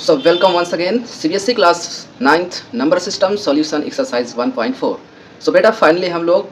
So welcome once again CBSE class 9th number system solution exercise 1.4। सो बेटा finally हम लोग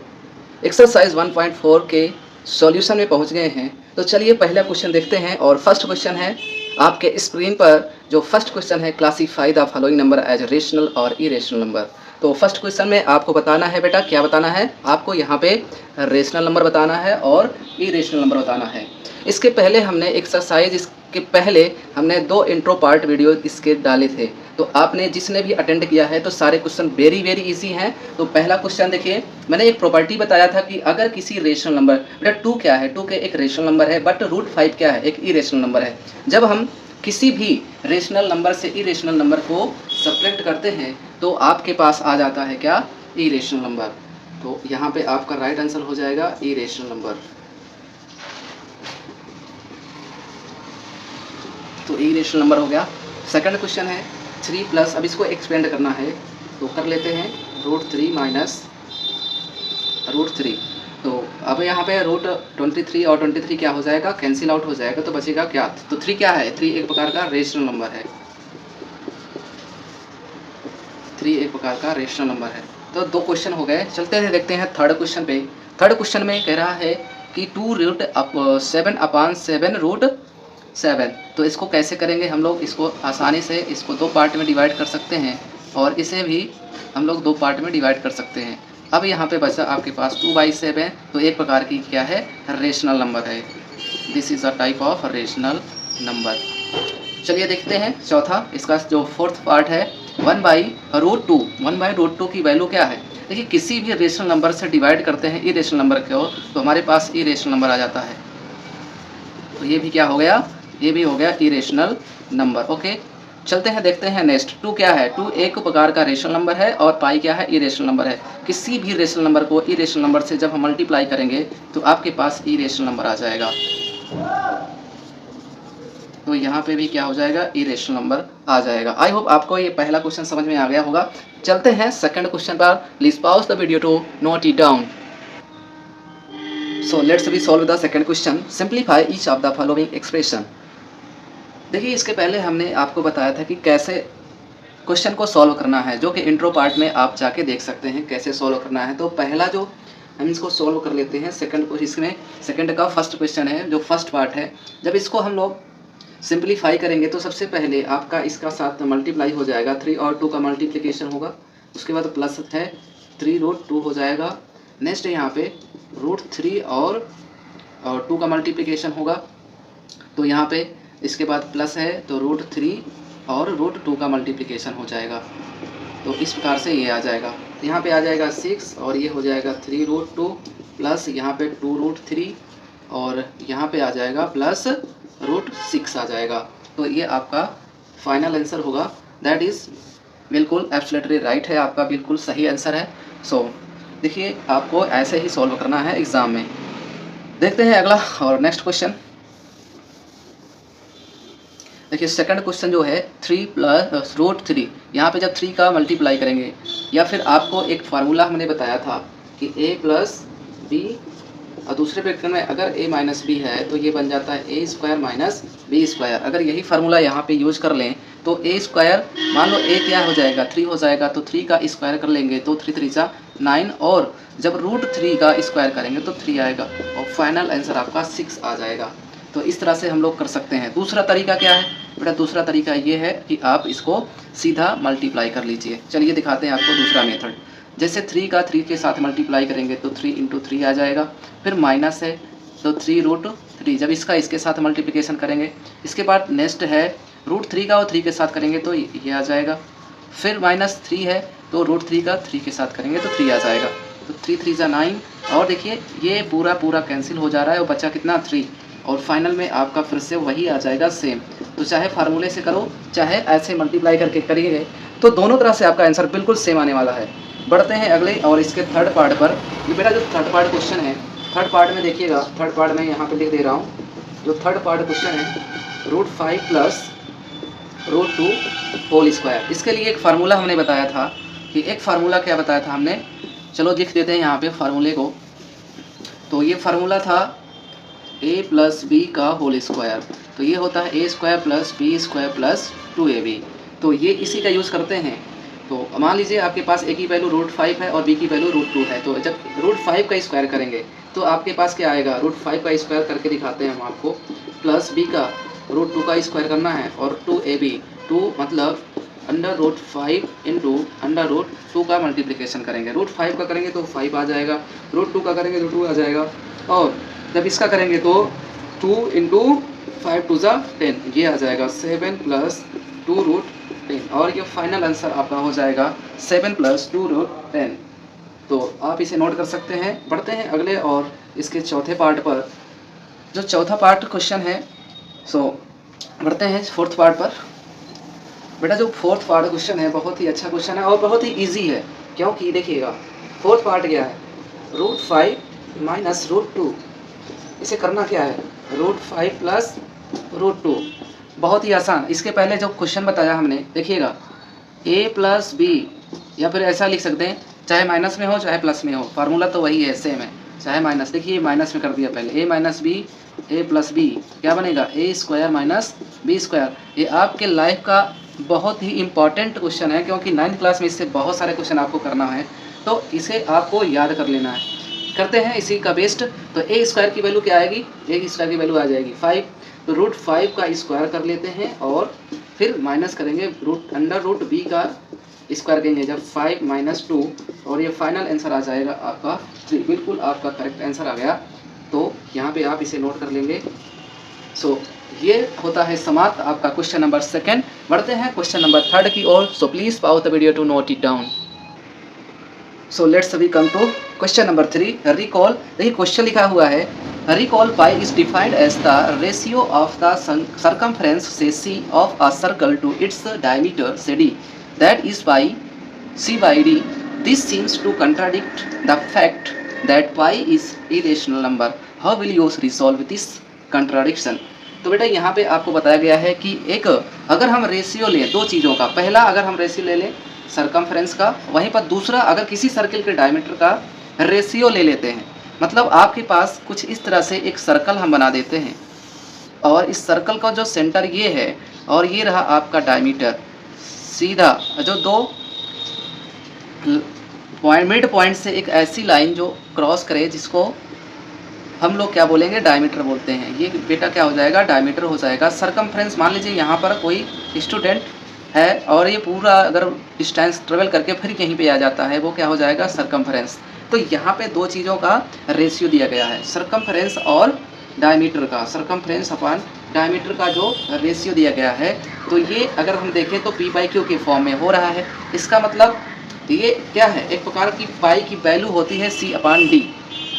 exercise 1.4 के solution में पहुंच गए हैं। तो चलिए पहला क्वेश्चन देखते हैं और फर्स्ट क्वेश्चन है आपके स्क्रीन पर। जो फर्स्ट क्वेश्चन है classify the following number as rational और इरेशनल नंबर। तो फर्स्ट क्वेश्चन में आपको बताना है बेटा, क्या बताना है आपको, यहाँ पे रेशनल नंबर बताना है और इरेशनल नंबर बताना है। इसके पहले हमने एक्सरसाइज इसके पहले हमने 2 इंट्रो पार्ट वीडियो इसके डाले थे। तो आपने जिसने भी अटेंड किया है तो सारे क्वेश्चन वेरी इजी हैं। तो पहला क्वेश्चन देखिए, मैंने एक प्रॉपर्टी बताया था कि अगर किसी रेशनल नंबर, बेटा 2 क्या है, 2 के एक रेशनल नंबर है, बट √5 क्या है, एक इरेशनल नंबर है। जब हम किसी भी रेशनल नंबर से इरेशनल नंबर को सब्ट्रैक्ट करते हैं तो आपके पास आ जाता है क्या, इरेशनल नंबर। तो यहाँ पे आपका राइट आंसर हो जाएगा इरेशनल नंबर। तो इरेशनल नंबर हो गया। सेकंड क्वेश्चन है 3 प्लस, अब इसको एक्सपेंड करना है तो कर लेते हैं √3 माइनस √3। तो अब यहाँ पे √23 और 23 क्या हो जाएगा, कैंसिल आउट हो जाएगा, तो बचेगा क्या, तो 3 क्या है, 3 एक प्रकार का रेशनल नंबर है। 3 एक प्रकार का रेशनल नंबर है। तो 2 क्वेश्चन हो गए। चलते हैं देखते हैं थर्ड क्वेश्चन पे। थर्ड क्वेश्चन में कह रहा है कि 2√7/7। तो इसको कैसे करेंगे हम लोग, इसको आसानी से इसको 2 पार्ट में डिवाइड कर सकते हैं और इसे भी हम लोग 2 पार्ट में डिवाइड कर सकते हैं। अब यहाँ पे बचा आपके पास 2/7, तो एक प्रकार की क्या है, रेशनल नंबर है। This is a type of rational number. चलिए देखते हैं चौथा, इसका जो फोर्थ पार्ट है 1/√2। 1/√2 की वैल्यू क्या है, देखिए किसी भी रेशनल नंबर से डिवाइड करते हैं इरेशनल नंबर को तो हमारे पास इरेशनल नंबर आ जाता है। तो ये भी क्या हो गया, ये भी हो गया इरेशनल नंबर। ओके, चलते हैं देखते हैं नेक्स्ट। 2 क्या है, 2 एक प्रकार का रेशनल नंबर है और पाई क्या है, इरेशनल नंबर है। किसी भी रेशनल नंबर को इरेशनल नंबर से जब हम मल्टीप्लाई करेंगे तो आपके पास इरेशनल नंबर आ जाएगा। तो यहाँ पे भी क्या हो जाएगा, इरेशनल नंबर आ जाएगा। आई होप आपको ये पहला क्वेश्चन समझ में आ गया होगा। चलते हैं सेकंड क्वेश्चन पर। Please pause the video to note it down. So let's we solve the second question. Simplify each of the following expression. देखिए इसके पहले हमने आपको बताया था कि कैसे क्वेश्चन को सॉल्व करना है, जो कि इंट्रो पार्ट में आप जाके देख सकते हैं कैसे सॉल्व करना है। तो पहला जो हम इसको सॉल्व कर लेते हैं सेकंड को, इसमें सेकंड का फर्स्ट क्वेश्चन है जो फर्स्ट पार्ट है। जब इसको हम लोग सिंप्लीफाई करेंगे तो सबसे पहले आपका इसका साथ मल्टीप्लाई हो जाएगा, 3 और 2 का मल्टीप्लिकेशन होगा, उसके बाद प्लस है 3√2 हो जाएगा। नेक्स्ट यहाँ पे √3 और 2 का मल्टीप्लिकेशन होगा, तो यहाँ पे इसके बाद प्लस है तो √3 और √2 का मल्टीप्लिकेशन हो जाएगा। तो इस प्रकार से ये आ जाएगा। तो यहाँ पे आ जाएगा 6 और ये हो जाएगा 3√2 प्लस यहाँ पे 2√3 और यहाँ पे आ जाएगा प्लस √6 आ जाएगा। तो ये आपका फाइनल आंसर होगा। दैट इज़ बिल्कुल एब्सोल्युटली राइट है, आपका बिल्कुल सही आंसर है। सो देखिए आपको ऐसे ही सॉल्व करना है एग्ज़ाम में। देखते हैं अगला और नेक्स्ट क्वेश्चन। देखिए सेकंड क्वेश्चन जो है 3 प्लस √3, यहाँ पे जब 3 का मल्टीप्लाई करेंगे या फिर आपको एक फार्मूला हमने बताया था कि a + b और दूसरे प्रकरण में अगर a - b है तो ये बन जाता है a² - b²। अगर यही फार्मूला यहाँ पे यूज कर लें तो a², मान लो a क्या हो जाएगा, 3 हो जाएगा, तो 3 का स्क्वायर कर लेंगे तो 3 3 जा 9 और जब √3 का स्क्वायर करेंगे तो 3 आएगा और फाइनल आंसर आपका 6 आ जाएगा। तो इस तरह से हम लोग कर सकते हैं। दूसरा तरीका क्या है बेटा, दूसरा तरीका ये है कि आप इसको सीधा मल्टीप्लाई कर लीजिए। चलिए दिखाते हैं आपको दूसरा मेथड। जैसे 3 का 3 के साथ मल्टीप्लाई करेंगे तो 3 × 3 आ जाएगा, फिर माइनस है तो 3√3, जब इसका इसके साथ मल्टीप्लिकेशन करेंगे, इसके बाद नेक्स्ट है √3 का और 3 के साथ करेंगे तो ये आ जाएगा, फिर -3 है तो √3 का 3 के साथ करेंगे तो 3 आ जाएगा, तो 3 3 जा 9 और देखिए ये पूरा कैंसिल हो जा रहा है और बचा कितना, 3 और फाइनल में आपका फिर से वही आ जाएगा सेम। तो चाहे फार्मूले से करो चाहे ऐसे मल्टीप्लाई करके करिए तो दोनों तरह से आपका आंसर बिल्कुल सेम आने वाला है। बढ़ते हैं अगले और इसके थर्ड पार्ट पर। ये बेटा जो थर्ड पार्ट क्वेश्चन है, थर्ड पार्ट में देखिएगा, थर्ड पार्ट में यहाँ पे लिख दे रहा हूँ। जो थर्ड पार्ट क्वेश्चन है √5 + √2 होल स्क्वायर। इसके लिए एक फार्मूला हमने बताया था कि एक फार्मूला क्या बताया था हमने, चलो लिख देते हैं यहाँ पे फार्मूले को। तो ये फार्मूला था a + b का होल स्क्वायर। तो ये होता है A square plus B square plus 2ab। तो ये इसी का यूज़ करते हैं। तो मान लीजिए आपके पास ए की वैल्यू √5 है और बी की वैल्यू √2 है। तो जब √5 का स्क्वायर करेंगे तो आपके पास क्या आएगा, √5 का स्क्वायर करके दिखाते हैं हम आपको, प्लस बी का √2 का स्क्वायर करना है और 2ab, 2 मतलब √5 इंटू √2 का मल्टीप्लिकेशन करेंगे। √5 का करेंगे तो 5 आ जाएगा, √2 का करेंगे तो 2 आ जाएगा, और जब इसका करेंगे तो 2 इंटू 5 2 ज़ा 10, ये आ जाएगा 7 प्लस 2√10, और ये फाइनल आंसर आपका हो जाएगा 7 प्लस 2√10। तो आप इसे नोट कर सकते हैं। बढ़ते हैं अगले और इसके चौथे पार्ट पर। जो चौथा पार्ट क्वेश्चन है, सो बढ़ते हैं फोर्थ पार्ट पर। बेटा जो फोर्थ पार्ट क्वेश्चन है बहुत ही अच्छा क्वेश्चन है और बहुत ही इजी है, क्योंकि देखिएगा फोर्थ पार्ट क्या है, √5 माइनस √2। इसे करना क्या है, √5 प्लस √2, बहुत ही आसान। इसके पहले जो क्वेश्चन बताया हमने, देखिएगा a प्लस बी, या फिर ऐसा लिख सकते हैं, चाहे माइनस में हो चाहे प्लस में हो, फार्मूला तो वही है, सेम है। चाहे माइनस, देखिए माइनस में कर दिया पहले, a minus B, a plus B क्या बनेगा, a square minus B square. ये आपके लाइफ का बहुत ही इम्पॉर्टेंट क्वेश्चन है, क्योंकि 9th क्लास में इससे बहुत सारे क्वेश्चन आपको करना है, तो इसे आपको याद कर लेना है। करते हैं इसी का बेस्ट। तो a स्क्वायर की वैल्यू क्या आएगी, a स्क्वायर की वैल्यू आ जाएगी 5, तो √5 का स्क्वायर कर लेते हैं और फिर माइनस करेंगे √b का स्क्वायर करेंगे, जब 5 माइनस 2, और ये फाइनल आंसर आ जाएगा आपका 3। बिल्कुल आपका करेक्ट आंसर आ गया। तो यहाँ पे आप इसे नोट कर लेंगे। सो ये होता है समाप्त आपका क्वेश्चन नंबर 2। बढ़ते हैं क्वेश्चन नंबर 3 की ओर। So please pause the video to note it down. So let's we come to question number 3, recall. देखिए क्वेश्चन लिखा हुआ है, recall pi is defined as the ratio of the circumference say C of a circle to its diameter say D, that is by c by d. This seems to contradict the fact that pi is irrational number. How will you resolve this contradiction? तो बेटा यहाँ पे आपको बताया गया है कि एक अगर हम रेशियो लें दो चीज़ों का, पहला अगर हम रेशियो ले लें सरकमफ्रेंस का, वहीं पर दूसरा अगर किसी सर्किल के डायमीटर का रेशियो ले लेते हैं, मतलब आपके पास कुछ इस तरह से एक सर्कल हम बना देते हैं, और इस सर्कल का जो सेंटर ये है और ये रहा आपका डायमीटर, सीधा जो दो मिड पॉइंट से एक ऐसी लाइन जो क्रॉस करे, जिसको हम लोग क्या बोलेंगे, डायमीटर बोलते हैं। ये बेटा क्या हो जाएगा, डायमीटर हो जाएगा। सरकमफ्रेंस, मान लीजिए यहाँ पर कोई स्टूडेंट है और ये पूरा अगर डिस्टेंस ट्रेवल करके फिर यहीं पे आ जाता है, वो क्या हो जाएगा, सरकमफ्रेंस। तो यहाँ पे दो चीज़ों का रेशियो दिया गया है, सरकमफ्रेंस और डायमीटर का, सरकमफ्रेंस अपॉन डायमीटर का जो रेशियो दिया गया है। तो ये अगर हम देखें तो p/q के फॉर्म में हो रहा है। इसका मतलब ये क्या है, एक प्रकार की पाई की वैल्यू होती है c/d।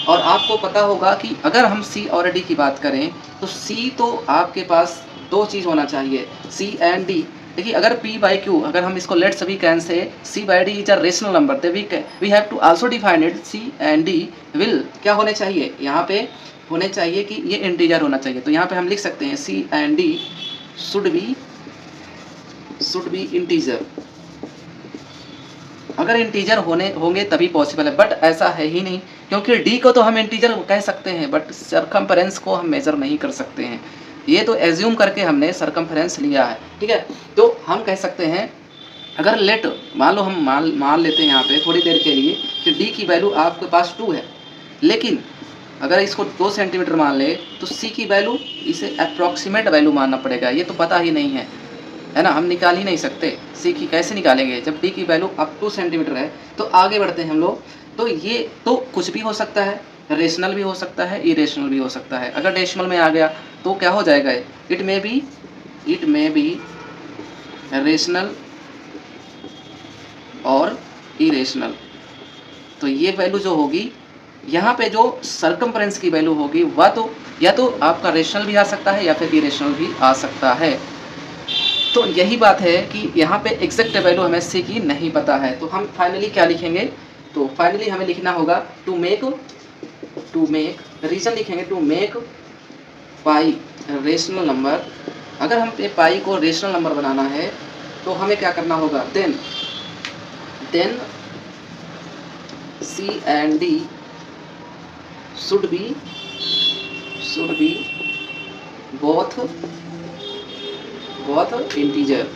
और आपको पता होगा कि अगर हम c और d की बात करें तो c तो आपके पास दो चीज़ होना चाहिए, c एंड d। देखिए अगर p/q, अगर हम इसको let's we can say c/d is a rational number, तो we have to also define it, c and d will क्या होने चाहिए, यहाँ पे होने चाहिए कि ये इंटीजर होना चाहिए। तो यहाँ पे हम लिख सकते हैं c and d should be integer. अगर इंटीजर होंगे तभी पॉसिबल है, बट ऐसा है ही नहीं, क्योंकि d को तो हम इंटीजर कह सकते हैं बट सरकमफ्रेंस को हम मेजर नहीं कर सकते हैं। ये तो एज्यूम करके हमने सरकमफ्रेंस लिया है, ठीक है। तो हम कह सकते हैं अगर लेट मान लो, हम मान लेते हैं यहाँ पे थोड़ी देर के लिए कि d की वैल्यू आपके पास 2 है, लेकिन अगर इसको 2 सेंटीमीटर मान ले तो c की वैल्यू, इसे अप्रॉक्सीमेट वैल्यू मानना पड़ेगा, ये तो पता ही नहीं है ना, हम निकाल ही नहीं सकते। c की कैसे निकालेंगे जब d की वैल्यू अब 2 सेंटीमीटर है। तो आगे बढ़ते हैं हम लोग। तो ये तो कुछ भी हो सकता है, रेशनल भी हो सकता है, इरेशनल भी हो सकता है। अगर डेसिमल में आ गया तो क्या हो जाएगा, इट मे बी रेशनल और इरेशनल। तो ये वैल्यू जो होगी यहाँ पे, जो सरकमफ्रेंस की वैल्यू होगी वह तो या तो आपका रेशनल भी आ सकता है या फिर इरेशनल भी आ सकता है। तो यही बात है कि यहाँ पे एग्जैक्ट वैल्यू हमें c की नहीं पता है। तो हम फाइनली क्या लिखेंगे, तो फाइनली हमें लिखना होगा टू मेक रीजन लिखेंगे, to make pi rational number. अगर हम पाई को रेशनल नंबर बनाना है तो हमें क्या करना होगा, then c and d should be both both integer,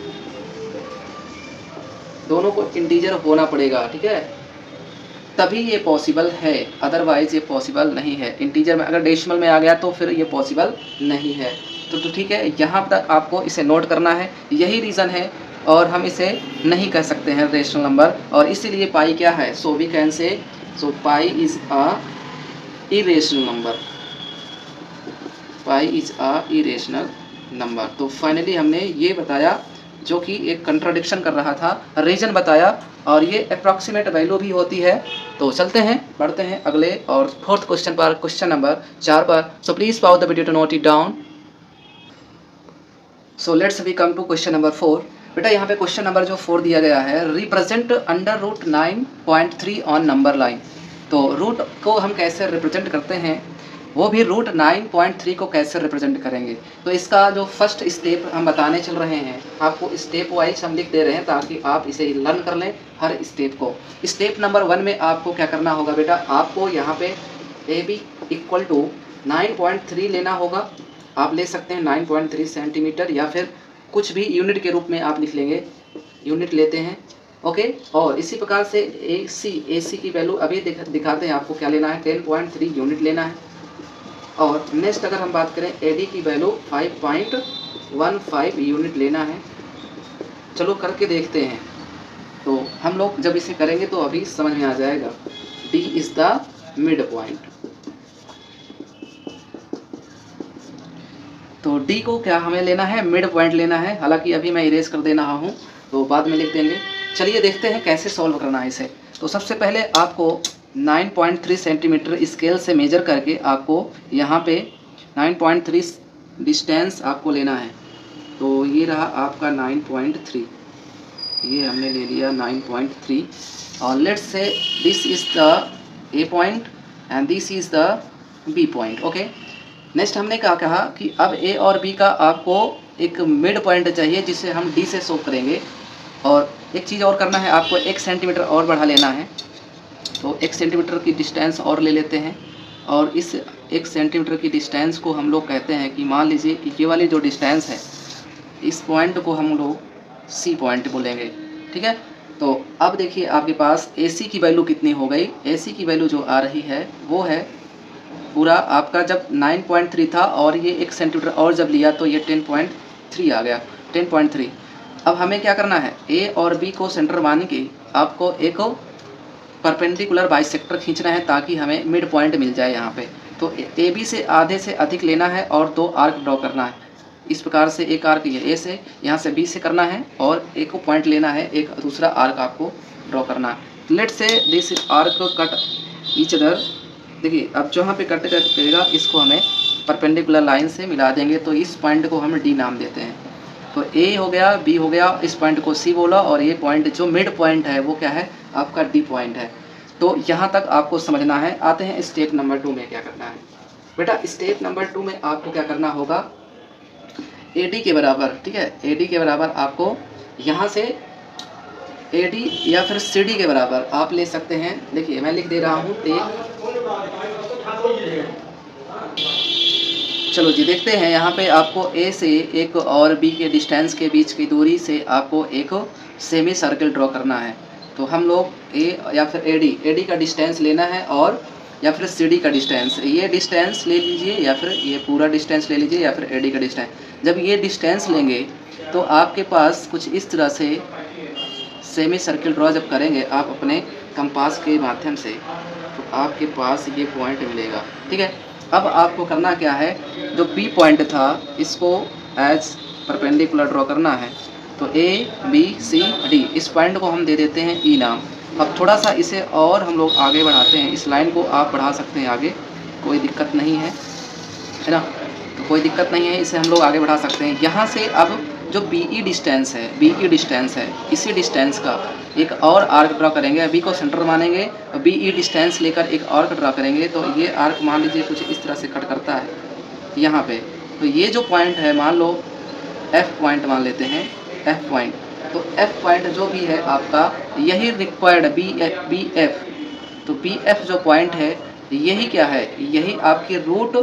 दोनों को इंटीजर होना पड़ेगा, ठीक है, तभी ये पॉसिबल है, अदरवाइज ये पॉसिबल नहीं है। इंटीजर में अगर डेसिमल में आ गया तो फिर ये पॉसिबल नहीं है। तो ठीक है, यहाँ तक आपको इसे नोट करना है, यही रीज़न है, और हम इसे नहीं कह सकते हैं रेशनल नंबर, और इसीलिए पाई क्या है, सो we can say, so pi is a irrational number, pi is a irrational number. तो फाइनली हमने ये बताया जो कि एक कंट्राडिक्शन कर रहा था, रीजन बताया, और ये अप्रॉक्सीमेट वैल्यू भी होती है। तो चलते हैं, बढ़ते हैं अगले और फोर्थ क्वेश्चन पर, क्वेश्चन नंबर 4 पर। So please pause the video to note it down. So let's we come to question number 4। बेटा यहाँ पे क्वेश्चन नंबर जो 4 दिया गया है, represent under root 9.3 on number line. तो रूट को हम कैसे रिप्रेजेंट करते हैं, वो भी रूट 9.3 को कैसे रिप्रेजेंट करेंगे। तो इसका जो फर्स्ट स्टेप हम बताने चल रहे हैं, आपको स्टेप वाइज हम लिख दे रहे हैं ताकि आप इसे लर्न कर लें हर स्टेप को। स्टेप नंबर 1 में आपको क्या करना होगा बेटा, आपको यहाँ पे ए बी इक्वल टू 9.3 लेना होगा। आप ले सकते हैं 9.3 सेंटीमीटर, या फिर कुछ भी यूनिट के रूप में आप लिख लेंगे, यूनिट लेते हैं, ओके। और इसी प्रकार से ए सी की वैल्यू अभी दिखाते हैं आपको क्या लेना है, 10.3 यूनिट लेना है। और नेक्स्ट अगर हम बात करें एडी की वैल्यू 5.15 यूनिट लेना है। चलो करके देखते हैं। तो हम लोग जब इसे करेंगे तो अभी समझ में आ जाएगा। D is the mid point. तो डी को क्या हमें लेना है, मिड पॉइंट लेना है। हालांकि अभी मैं इरेज कर दे रहा हूँ तो बाद में लिख देंगे। चलिए देखते हैं कैसे सॉल्व करना है इसे। तो सबसे पहले आपको 9.3 सेंटीमीटर स्केल से मेजर करके आपको यहाँ पे 9.3 डिस्टेंस आपको लेना है। तो ये रहा आपका 9.3, ये हमने ले लिया 9.3। और let's say this is the A point and this is the B point, okay. Next हमने क्या कहा कि अब ए और बी का आपको एक मिड पॉइंट चाहिए जिसे हम डी से शो करेंगे। और एक चीज़ और करना है, आपको 1 सेंटीमीटर और बढ़ा लेना है। तो 1 सेंटीमीटर की डिस्टेंस और ले लेते हैं, और इस 1 सेंटीमीटर की डिस्टेंस को हम लोग कहते हैं कि मान लीजिए कि ये वाली जो डिस्टेंस है, इस पॉइंट को हम लोग सी पॉइंट बोलेंगे, ठीक है। तो अब देखिए आपके पास ए सी की वैल्यू कितनी हो गई। ए सी की वैल्यू जो आ रही है वो है पूरा आपका, जब 9.3 था और ये 1 सेंटीमीटर और जब लिया तो ये 10.3 आ गया, 10.3। अब हमें क्या करना है, ए और बी को सेंटर मान के आपको एक परपेंडिकुलर बाइसेक्टर खींचना है ताकि हमें मिड पॉइंट मिल जाए यहाँ पे। तो ए बी से आधे से अधिक लेना है और 2 आर्क ड्रॉ करना है। इस प्रकार से एक आर्क ये ए से, यहाँ से बी से करना है, और एक को पॉइंट लेना है, एक दूसरा आर्क आपको ड्रॉ करना है। लेट से this arc cut each other. देखिए अब जहाँ पे कट करेगा इसको हमें परपेंडिकुलर लाइन से मिला देंगे। तो इस पॉइंट को हम डी नाम देते हैं। तो ए हो गया, बी हो गया, इस पॉइंट को सी बोला, और ये पॉइंट जो मिड पॉइंट है वो क्या है, आपका डी पॉइंट है। तो यहाँ तक आपको समझना है। आते हैं स्टेप नंबर 2 में क्या करना है। बेटा स्टेप नंबर 2 में आपको क्या करना होगा, AD के बराबर, ठीक है, AD के बराबर आपको यहाँ से AD या फिर CD के बराबर आप ले सकते हैं। देखिए मैं लिख दे रहा हूँ चलो जी देखते हैं। यहाँ पे आपको A से एक और B के डिस्टेंस के बीच की दूरी से आपको एक सेमी सर्कल ड्रॉ करना है। तो हम लोग A या फिर AD का डिस्टेंस लेना है, और या फिर CD का डिस्टेंस, ये डिस्टेंस ले लीजिए, या फिर ये पूरा डिस्टेंस ले लीजिए, या फिर AD का डिस्टेंस। जब ये डिस्टेंस लेंगे तो आपके पास कुछ इस तरह से सेमी सर्कल ड्रॉ जब करेंगे आप अपने कंपास के माध्यम से, तो आपके पास ये पॉइंट मिलेगा, ठीक है। अब आपको करना क्या है, जो बी पॉइंट था इसको एज परपेंडिकुलर ड्रॉ करना है। तो ABCD इस पॉइंट को हम दे देते हैं E नाम। अब थोड़ा सा इसे और हम लोग आगे बढ़ाते हैं। इस लाइन को आप बढ़ा सकते हैं आगे, कोई दिक्कत नहीं है ना, तो कोई दिक्कत नहीं है, इसे हम लोग आगे बढ़ा सकते हैं। यहाँ से अब जो BE डिस्टेंस है, इसी डिस्टेंस का एक और आर्क ड्रॉ करेंगे। बी को सेंटर मानेंगे, BE डिस्टेंस लेकर एक आर्क ड्रॉ करेंगे। तो ये आर्क मान लीजिए कुछ इस तरह से कट करता है यहाँ पे। तो ये जो पॉइंट है, मान लो F पॉइंट मान लेते हैं, F पॉइंट। तो F पॉइंट जो भी है आपका, यही रिक्वायर्ड BF। तो BF जो पॉइंट है, यही क्या है, यही आपकी रूट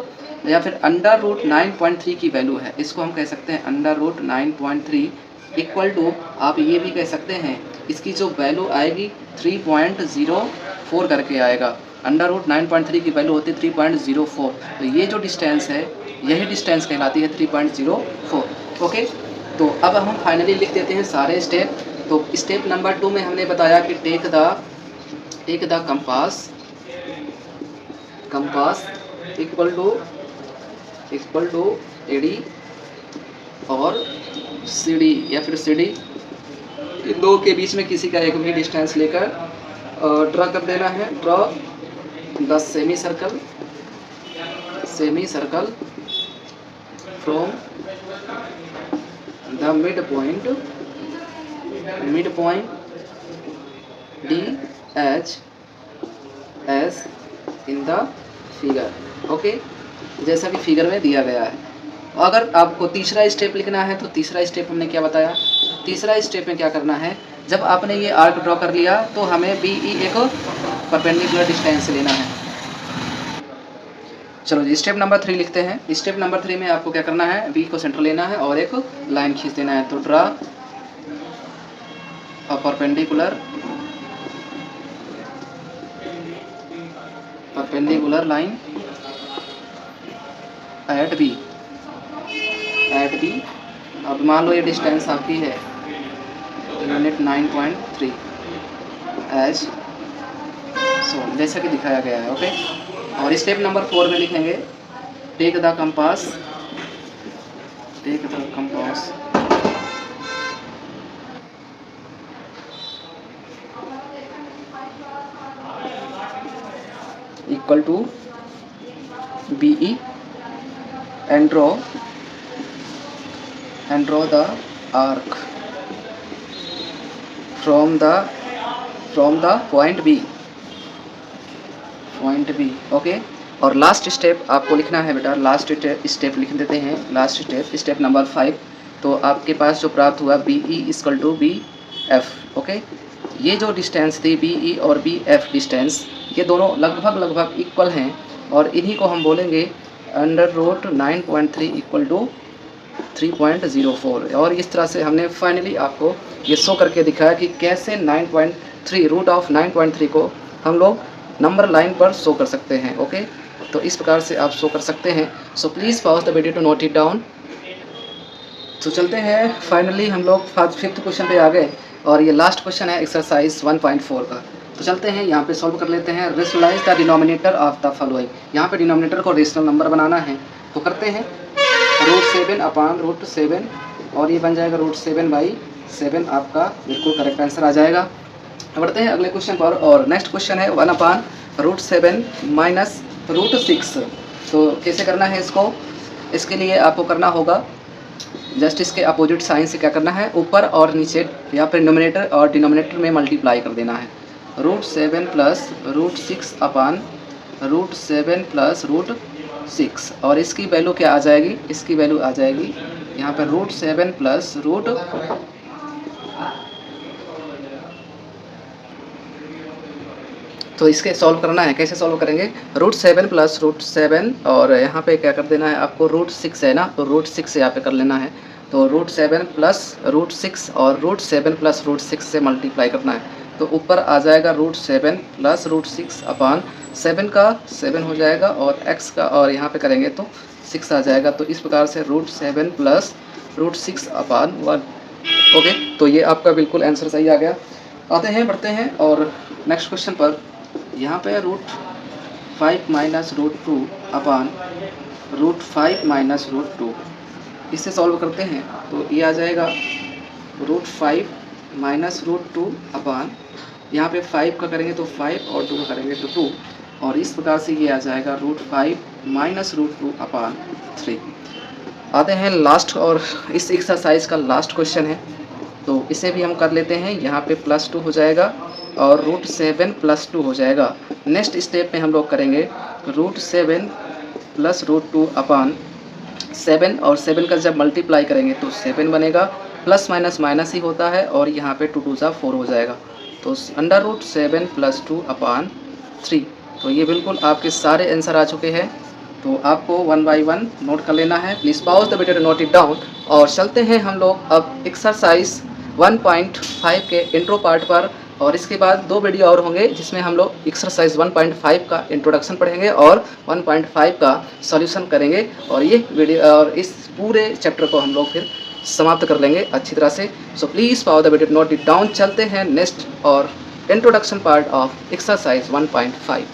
या फिर अंडर रूट 9.3 की वैल्यू है, इसको हम कह सकते हैं अंडर रूट 9.3 इक्वल टू, आप ये भी कह सकते हैं इसकी जो वैल्यू आएगी 3.04 करके आएगा। अंडर रूट 9.3 की वैल्यू होती है 3.04, तो ये जो डिस्टेंस है यही डिस्टेंस कहलाती है 3.04। ओके, तो अब हम फाइनली लिख देते हैं सारे स्टेप। तो स्टेप नंबर 2 में हमने बताया कि take the compass equal to AD और CD या फिर CD, इन दो के बीच में किसी का एक भी डिस्टेंस लेकर ड्रा कर देना है। Draw the semi circle from the mid point DH as in the figure. Okay, जैसा कि फिगर में दिया गया है। अगर आपको तीसरा स्टेप लिखना है तो तीसरा स्टेप हमने क्या बताया, तीसरा स्टेप में क्या करना है, जब आपने ये आर्क ड्रॉ कर लिया तो हमें BE एक परपेंडिकुलर डिस्टेंस लेना है। चलो जी, स्टेप नंबर 3 लिखते हैं। स्टेप नंबर 3 में आपको क्या करना है, B को सेंटर लेना है और एक लाइन खींच देना है। तो draw a perpendicular line at B। अब मान लो ये डिस्टेंस आपकी है यूनिट 9.3 एज सो, जैसा कि दिखाया गया है। ओके, और स्टेप नंबर 4 में लिखेंगे take the compass equal to BE and draw the arc from the point B। Okay, और लास्ट स्टेप आपको लिखना है बेटा, लास्ट स्टेप लिख देते हैं। Last step number 5। तो आपके पास जो प्राप्त हुआ BE equal to BF। Okay, ये जो डिस्टेंस थी BE और BF डिस्टेंस, ये दोनों लगभग इक्वल हैं और इन्हीं को हम बोलेंगे अंडर रूट 9.3 इक्वल टू 3.04। और इस तरह से हमने फाइनली आपको ये शो करके दिखाया कि कैसे 9.3 रूट ऑफ 9.3 को हम लोग नंबर लाइन पर शो कर सकते हैं। ओके, तो इस प्रकार से आप शो कर सकते हैं। So please pause the video to note it down. तो चलते हैं, फाइनली हम लोग 5th क्वेश्चन पे आ गए और ये लास्ट क्वेश्चन है एक्सरसाइज 1.4 का। तो चलते हैं यहाँ पे सॉल्व कर लेते हैं। Rationalise the denominator of the following. यहाँ पे डिनोमिनेटर को रेशनल नंबर बनाना है, तो करते हैं √7/√7 और ये बन जाएगा √7/7। आपका बिल्कुल करेक्ट आंसर आ जाएगा। बढ़ते हैं अगले क्वेश्चन पर, और नेक्स्ट क्वेश्चन है 1/√7 माइनस √6। तो कैसे करना है इसको, इसके लिए आपको करना होगा जस्ट इसके अपोजिट साइन से क्या करना है, ऊपर और नीचे या फिर न्यूमरेटर और डिनोमिनेटर में मल्टीप्लाई कर देना है। √7 प्लस √6/√7 प्लस √6, और इसकी वैल्यू क्या आ जाएगी, इसकी वैल्यू आ जाएगी यहाँ पर √7 प्लस तो इसके सॉल्व करना है। कैसे सॉल्व करेंगे, √7 प्लस √7 और यहाँ पे क्या कर देना है आपको √6 है ना, तो √6 यहाँ पे कर लेना है। तो √7 प्लस √6 और √7 प्लस √6 से मल्टीप्लाई करना है। तो ऊपर आ जाएगा √7 प्लस √6/7 का 7 हो जाएगा और x का, और यहाँ पे करेंगे तो 6 आ जाएगा। तो इस प्रकार से √7 प्लस √6/1। ओके, तो ये आपका बिल्कुल आंसर सही आ गया। आते हैं, बढ़ते हैं और नेक्स्ट क्वेश्चन पर। यहाँ पे √5 माइनस √2/√5 माइनस √2, इससे सॉल्व करते हैं तो ये आ जाएगा √5 माइनस √2/, यहाँ पे 5 का करेंगे तो 5 और 2 का करेंगे तो 2, और इस प्रकार से ये आ जाएगा √5 माइनस √2/3। आते हैं लास्ट, और इस एक्सरसाइज का लास्ट क्वेश्चन है, तो इसे भी हम कर लेते हैं। यहाँ पे +2 हो जाएगा और √7 + 2 हो जाएगा। नेक्स्ट स्टेप में हम लोग करेंगे √7 प्लस √2/7, और 7 का जब मल्टीप्लाई करेंगे तो 7 बनेगा, प्लस माइनस माइनस ही होता है, और यहाँ पे 2 × 2 = 4 हो जाएगा। तो √7 + 2/3। तो ये बिल्कुल आपके सारे आंसर आ चुके हैं। तो आपको वन बाय वन नोट कर लेना है। Please pause the video to note it down. और चलते हैं हम लोग अब एक्सरसाइज 1.5 के इंट्रो पार्ट पर। और इसके बाद 2 वीडियो और होंगे जिसमें हम लोग एक्सरसाइज 1.5 का इंट्रोडक्शन पढ़ेंगे और 1.5 का सॉल्यूशन करेंगे। और ये वीडियो और इस पूरे चैप्टर को हम लोग फिर समाप्त कर लेंगे अच्छी तरह से। So please pause the video to note it down. चलते हैं नेक्स्ट और इंट्रोडक्शन पार्ट ऑफ एक्सरसाइज 1.5।